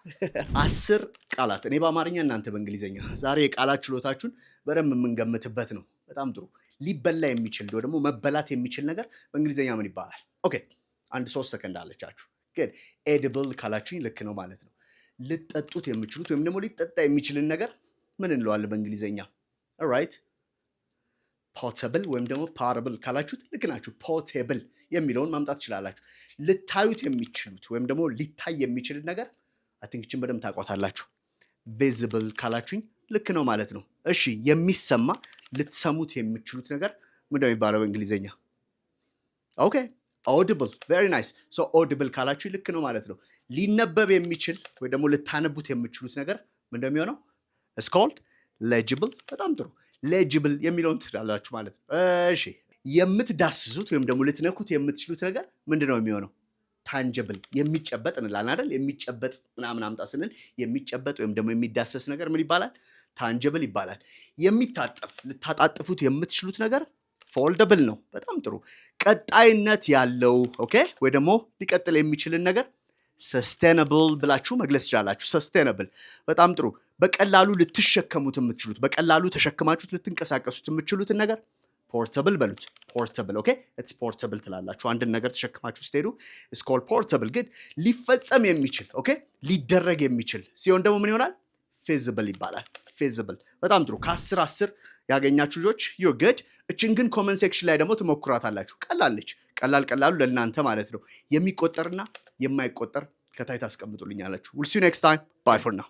10 ቃላት እኔ በአማርኛ እናንተ በእንግሊዘኛ ዛሬ የቃላት ችሎታችሁን በደንብ የምንገምትበት ነው። በጣም ጥሩ። ሊበላ የሚችል ወይ ደግሞ መበላት የሚችል ነገር በእንግሊዘኛ ምን ይባላል? ኦኬ አንድ 3 ሰከንድ አለቻችሁ። ግን ኤዲብል ካላችሁኝ ልክ ነው ማለት ነው። ልጠጡት የምችሉት ወይም ደግሞ ሊጠጣ የሚችልን ነገር ምን እንለዋለን በእንግሊዘኛ? ኦልራይት ፖተብል ወይም ደግሞ ፓረብል ካላችሁት ልክ ናችሁ። ፖቴብል የሚለውን ማምጣት ትችላላችሁ። ልታዩት የሚችሉት ወይም ደግሞ ሊታይ የሚችልን ነገር አትንክችን በደንብ ታውቋታላችሁ። ቪዚብል ካላችሁኝ ልክ ነው ማለት ነው። እሺ የሚሰማ ልትሰሙት የምችሉት ነገር ምንድነው የሚባለው በእንግሊዘኛ? ኦኬ ኦዲብል ቬሪ ናይስ። ሶ ኦዲብል ካላችሁ ልክ ነው ማለት ነው። ሊነበብ የሚችል ወይ ደግሞ ልታነቡት የምችሉት ነገር ምንድነው የሚሆነው? ኢትስ ኮልድ ሌጂብል። በጣም ጥሩ። ሌጂብል የሚለውን ትላላችሁ ማለት ነው። እሺ የምትዳስሱት ወይም ደግሞ ልትነኩት የምትችሉት ነገር ምንድነው የሚሆነው? ታንጀብል የሚጨበጥ እንላለን አይደል? የሚጨበጥ ምናምን አምጣ ስንል የሚጨበጥ ወይም ደግሞ የሚዳሰስ ነገር ምን ይባላል? ታንጀብል ይባላል። የሚታጠፍ ልታጣጥፉት የምትችሉት ነገር ፎልደብል ነው። በጣም ጥሩ። ቀጣይነት ያለው ኦኬ፣ ወይ ደግሞ ሊቀጥል የሚችልን ነገር ሰስቴነብል ብላችሁ መግለጽ ይችላላችሁ። ሰስቴነብል በጣም ጥሩ። በቀላሉ ልትሸከሙት የምትችሉት በቀላሉ ተሸክማችሁት ልትንቀሳቀሱት የምትችሉትን ነገር ፖርተብል በሉት። ፖርተብል ኦኬ፣ ኢትስ ፖርተብል ትላላችሁ። አንድን ነገር ተሸክማችሁ ስትሄዱ ኢትስ ኮልድ ፖርተብል። ግን ሊፈጸም የሚችል ኦኬ፣ ሊደረግ የሚችል ሲሆን ደግሞ ምን ይሆናል? ፊዚብል ይባላል። ፊዚብል በጣም ጥሩ። ከ10 10 ያገኛችሁ ልጆች ዩ ጉድ። እችን ግን ኮመንት ሴክሽን ላይ ደግሞ ትሞክራታላችሁ። ቀላለች። ቀላሉ ለእናንተ ማለት ነው። የሚቆጠርና የማይቆጠር ከታይ ታስቀምጡልኛላችሁ። ዊል ሲ ዩ ኔክስት ታይም ባይ ፎር ናው።